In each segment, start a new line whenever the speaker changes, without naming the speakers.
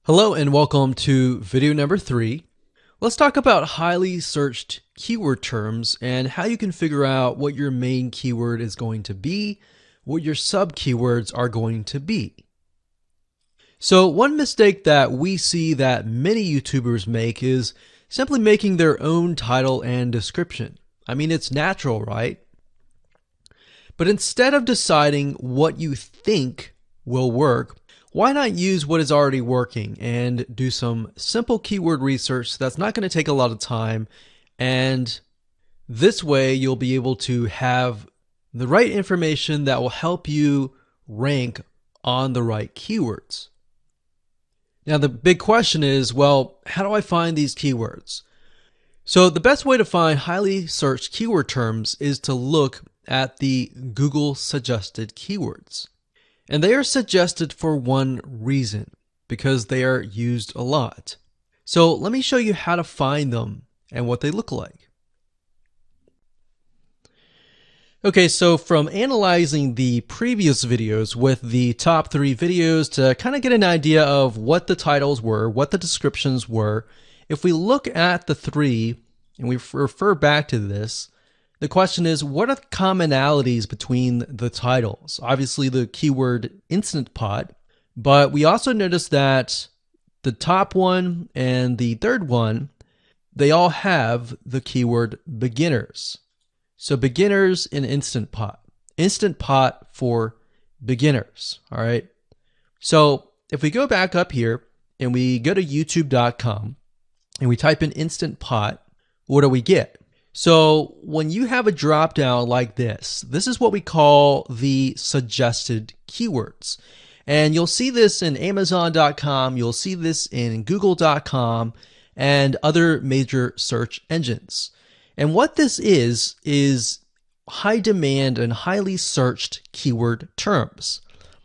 Hello and welcome to video number 3. Let's talk about highly searched keyword terms and how you can figure out what your main keyword is going to be, what your sub keywords are going to be. So one mistake that we see that many YouTubers make is simply making their own title and description. I mean, it's natural, right? But instead of deciding what you think will work, why not use what is already working and do some simple keyword research that's not going to take a lot of time, and this way you'll be able to have the right information that will help you rank on the right keywords. Now the big question is, well, how do I find these keywords? So the best way to find highly searched keyword terms is to look at the Google suggested keywords. And they are suggested for one reason, because they are used a lot. So let me show you how to find them and what they look like. Okay, so from analyzing the previous videos with the top 3 videos to kind of get an idea of what the titles were, what the descriptions were, if we look at the 3 and we refer back to this, the question is, what are the commonalities between the titles? Obviously the keyword Instant Pot, but we also notice that the top one and the third one, they all have the keyword beginners. So beginners in Instant Pot. Instant Pot for beginners, all right? So if we go back up here and we go to youtube.com and we type in Instant Pot, what do we get? So when you have a drop down like this is what we call the suggested keywords. And you'll see this in Amazon.com, you'll see this in Google.com and other major search engines. And what this is high demand and highly searched keyword terms.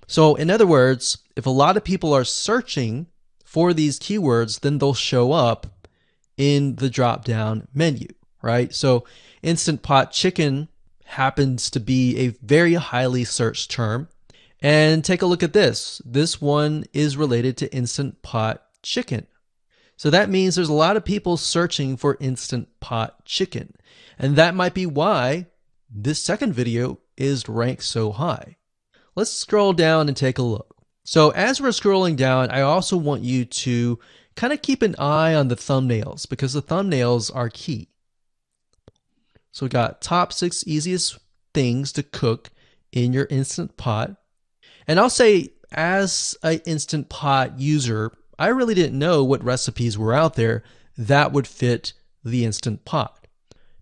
So in other words, if a lot of people are searching for these keywords, then they'll show up in the drop down menu. Right? So Instant Pot chicken happens to be a very highly searched term. And take a look at this. This one is related to Instant Pot chicken. So that means there's a lot of people searching for Instant Pot chicken. And that might be why this second video is ranked so high. Let's scroll down and take a look. So as we're scrolling down, I also want you to kind of keep an eye on the thumbnails, because the thumbnails are key. So we got top 6 easiest things to cook in your Instant Pot. And I'll say, as an Instant Pot user, I really didn't know what recipes were out there that would fit the Instant Pot.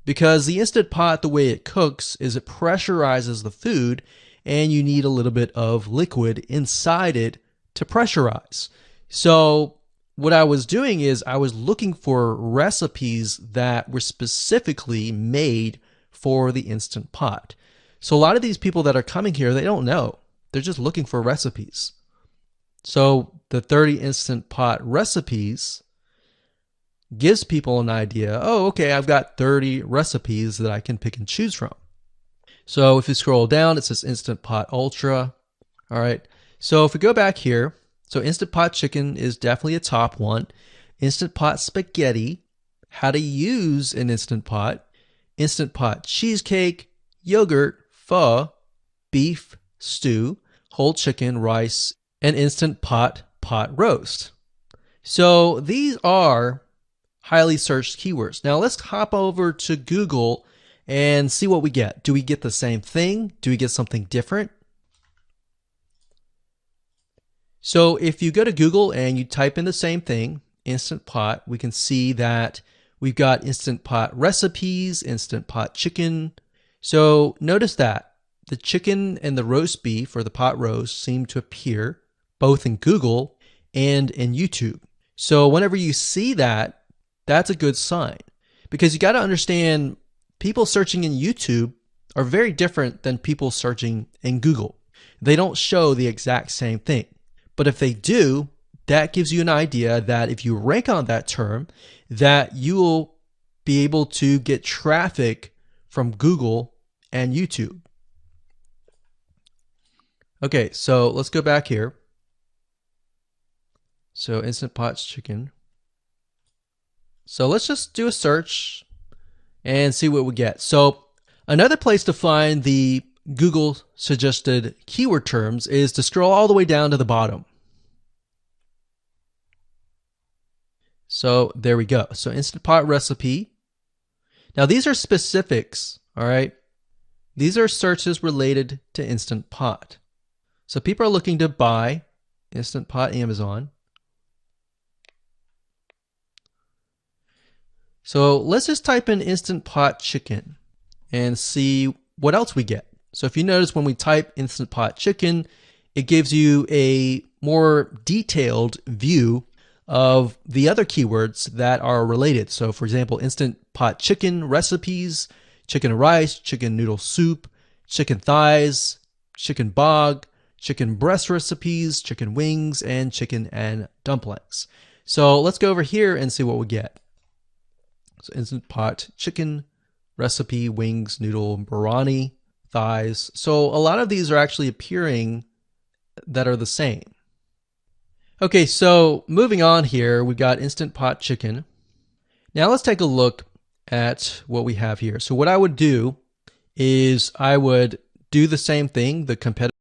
Because the Instant Pot, the way it cooks is it pressurizes the food, and you need a little bit of liquid inside it to pressurize. So what I was doing is I was looking for recipes that were specifically made for the Instant Pot. So a lot of these people that are coming here, they don't know. They're just looking for recipes. So the 30 Instant Pot recipes gives people an idea. Oh, okay, I've got 30 recipes that I can pick and choose from. So if you scroll down, it says Instant Pot Ultra. All right. So if we go back here, so Instant Pot chicken is definitely a top one. Instant Pot spaghetti, how to use an Instant Pot. Instant Pot cheesecake, yogurt, pho, beef stew, whole chicken, rice, and Instant Pot pot roast. So these are highly searched keywords. Now let's hop over to Google and see what we get. Do we get the same thing? Do we get something different? So if you go to Google and you type in the same thing, Instant Pot, we can see that we've got Instant Pot recipes, Instant Pot chicken. So notice that the chicken and the roast beef, or the pot roast, seem to appear both in Google and in YouTube. So whenever you see that, that's a good sign, because you got to understand, people searching in YouTube are very different than people searching in Google. They don't show the exact same thing. But if they do, that gives you an idea that if you rank on that term, that you will be able to get traffic from Google and YouTube. Okay, so let's go back here. So Instant Pot chicken. So let's just do a search and see what we get. So another place to find the Google suggested keyword terms is to scroll all the way down to the bottom. So there we go. So Instant Pot recipe. Now these are specifics, all right? These are searches related to Instant Pot. So people are looking to buy Instant Pot Amazon. So let's just type in Instant Pot chicken and see what else we get. So if you notice when we type Instant Pot chicken, it gives you a more detailed view of the other keywords that are related. So for example, Instant Pot chicken recipes, chicken rice, chicken noodle soup, chicken thighs, chicken bog, chicken breast recipes, chicken wings, and chicken and dumplings. So let's go over here and see what we get. So Instant Pot chicken recipe, wings, noodle, biryani, thighs. So a lot of these are actually appearing that are the same. Okay, so moving on here, we've got Instant Pot chicken. Now let's take a look at what we have here. So what I would do is I would do the same thing, the competitive.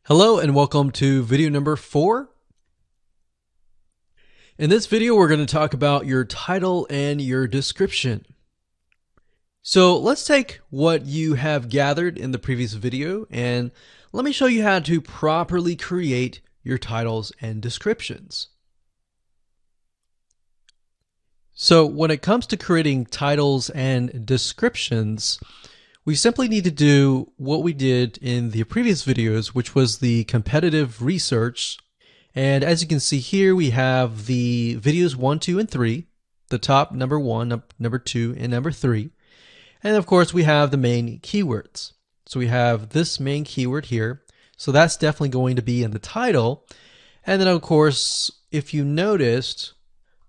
Hello and welcome to video number 4. In this video, we're going to talk about your title and your description. So let's take what you have gathered in the previous video and let me show you how to properly create your titles and descriptions. So when it comes to creating titles and descriptions, we simply need to do what we did in the previous videos, which was the competitive research. And as you can see here, we have the videos 1, 2, and 3, the top number 1, number 2, and number 3. And of course, we have the main keywords. So we have this main keyword here. So that's definitely going to be in the title. And then of course, if you noticed,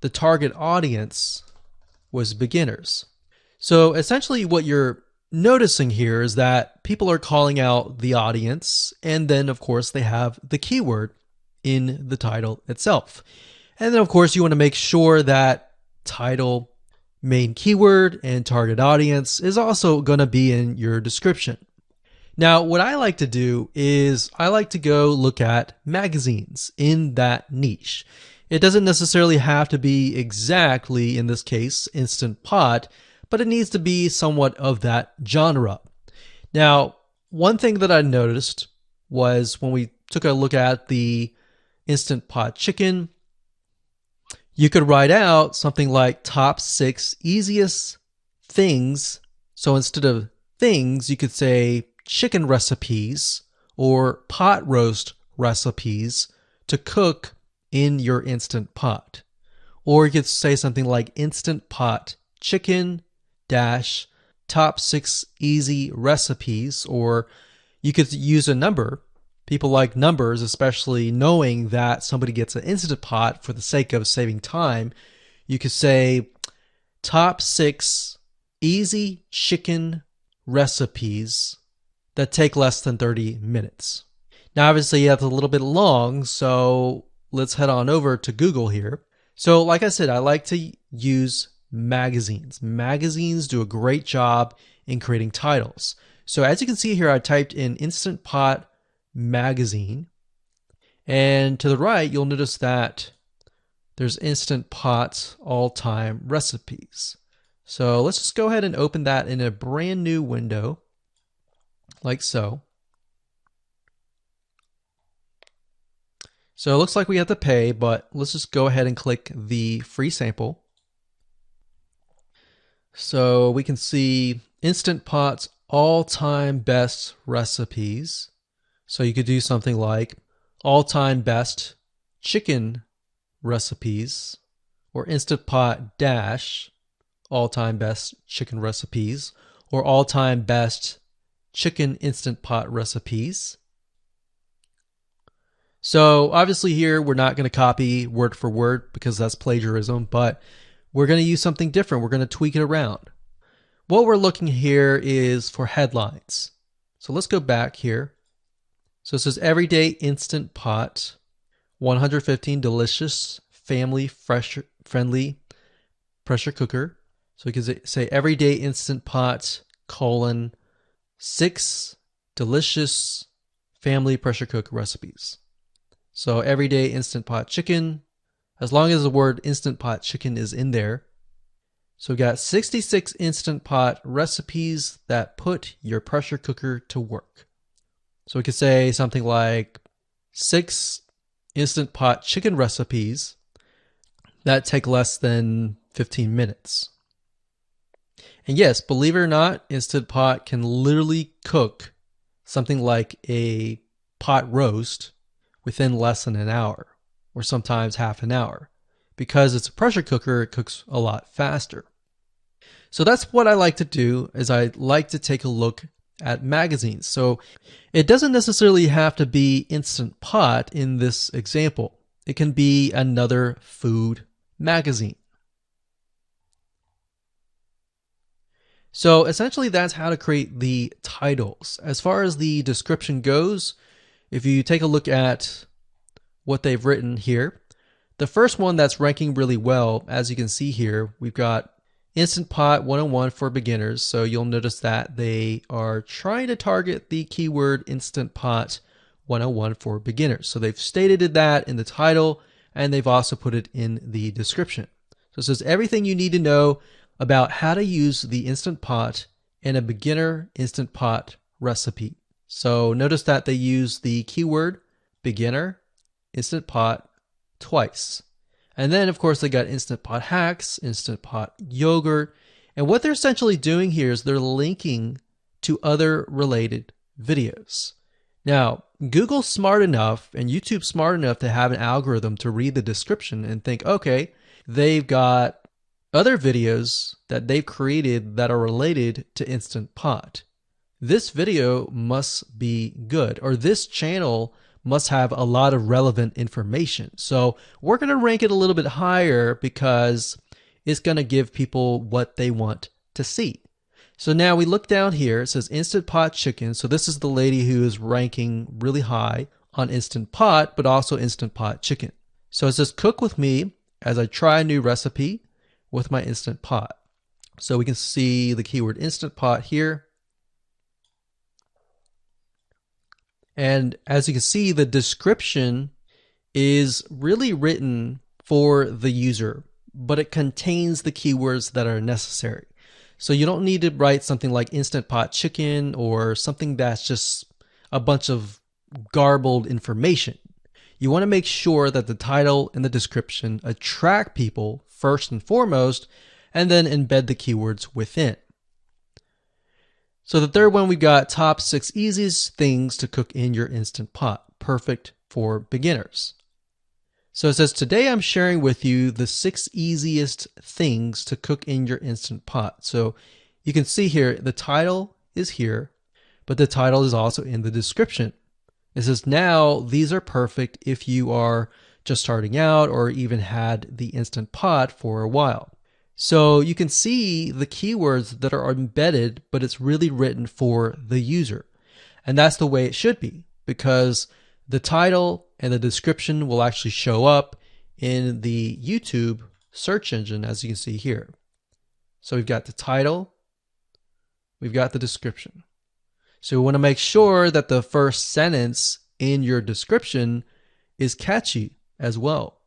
the target audience was beginners. So essentially what you're noticing here is that people are calling out the audience, and then of course they have the keyword in the title itself. And then of course you want to make sure that title, main keyword, and target audience is also going to be in your description. Now what I like to do is I like to go look at magazines in that niche. It doesn't necessarily have to be exactly, in this case, Instant Pot, but it needs to be somewhat of that genre. Now, one thing that I noticed was when we took a look at the Instant Pot chicken, you could write out something like top 6 easiest things. So instead of things, you could say chicken recipes or pot roast recipes to cook in your Instant Pot. Or you could say something like Instant Pot chicken dash top 6 easy recipes, or you could use a number. People like numbers, especially knowing that somebody gets an Instant Pot for the sake of saving time. You could say top 6 easy chicken recipes that take less than 30 minutes. Now, obviously, that's a little bit long, so let's head on over to Google here. So, like I said, I like to use magazines. Magazines do a great job in creating titles. So, as you can see here, I typed in Instant Pot magazine, and to the right, you'll notice that there's Instant Pot all-time recipes. So let's just go ahead and open that in a brand new window, like so. So it looks like we have to pay, but let's just go ahead and click the free sample. So we can see Instant Pot's all-time best recipes. So you could do something like all-time best chicken recipes, or Instant Pot dash all-time best chicken recipes, or all-time best chicken Instant Pot recipes. So obviously here we're not going to copy word for word because that's plagiarism, but we're going to use something different. We're going to tweak it around. What we're looking here is for headlines. So let's go back here. So it says everyday Instant Pot, 115 delicious, family friendly pressure cooker. So we can say everyday Instant Pot, 6 delicious family pressure cook recipes. So everyday Instant Pot chicken, as long as the word Instant Pot chicken is in there. So we got 66 Instant Pot recipes that put your pressure cooker to work. So we could say something like 6 Instant Pot chicken recipes that take less than 15 minutes. And yes, believe it or not, Instant Pot can literally cook something like a pot roast within less than an hour, or sometimes half an hour. Because it's a pressure cooker, it cooks a lot faster. So that's what I like to do, is I like to take a look at magazines. So it doesn't necessarily have to be Instant Pot in this example. It can be another food magazine. So essentially that's how to create the titles. As far as the description goes, if you take a look at what they've written here, the first one that's ranking really well, as you can see here, we've got Instant Pot 101 for beginners. So you'll notice that they are trying to target the keyword Instant Pot 101 for beginners. So they've stated that in the title, and they've also put it in the description. So it says everything you need to know about how to use the Instant Pot in a beginner Instant Pot recipe. So notice that they use the keyword beginner Instant Pot twice. And then, of course, they got Instant Pot hacks, Instant Pot yogurt. And what they're essentially doing here is they're linking to other related videos. Now, Google's smart enough and YouTube's smart enough to have an algorithm to read the description and think, okay, they've got other videos that they've created that are related to Instant Pot. This video must be good, or this channel must have a lot of relevant information. So we're going to rank it a little bit higher because it's going to give people what they want to see. So now we look down here, it says Instant Pot chicken. So this is the lady who is ranking really high on Instant Pot, but also Instant Pot chicken. So it says cook with me as I try a new recipe with my Instant Pot. So we can see the keyword Instant Pot here. And as you can see, the description is really written for the user, but it contains the keywords that are necessary. So you don't need to write something like Instant Pot chicken or something that's just a bunch of garbled information. You want to make sure that the title and the description attract people first and foremost, and then embed the keywords within. So the third one, we've got top 6 easiest things to cook in your Instant Pot, perfect for beginners. So it says, today I'm sharing with you the 6 easiest things to cook in your Instant Pot. So you can see here, the title is here, but the title is also in the description. It says, now these are perfect if you are just starting out or even had the Instant Pot for a while. So you can see the keywords that are embedded, but it's really written for the user. And that's the way it should be, because the title and the description will actually show up in the YouTube search engine, as you can see here. So we've got the title, we've got the description. So we want to make sure that the first sentence in your description is catchy as well.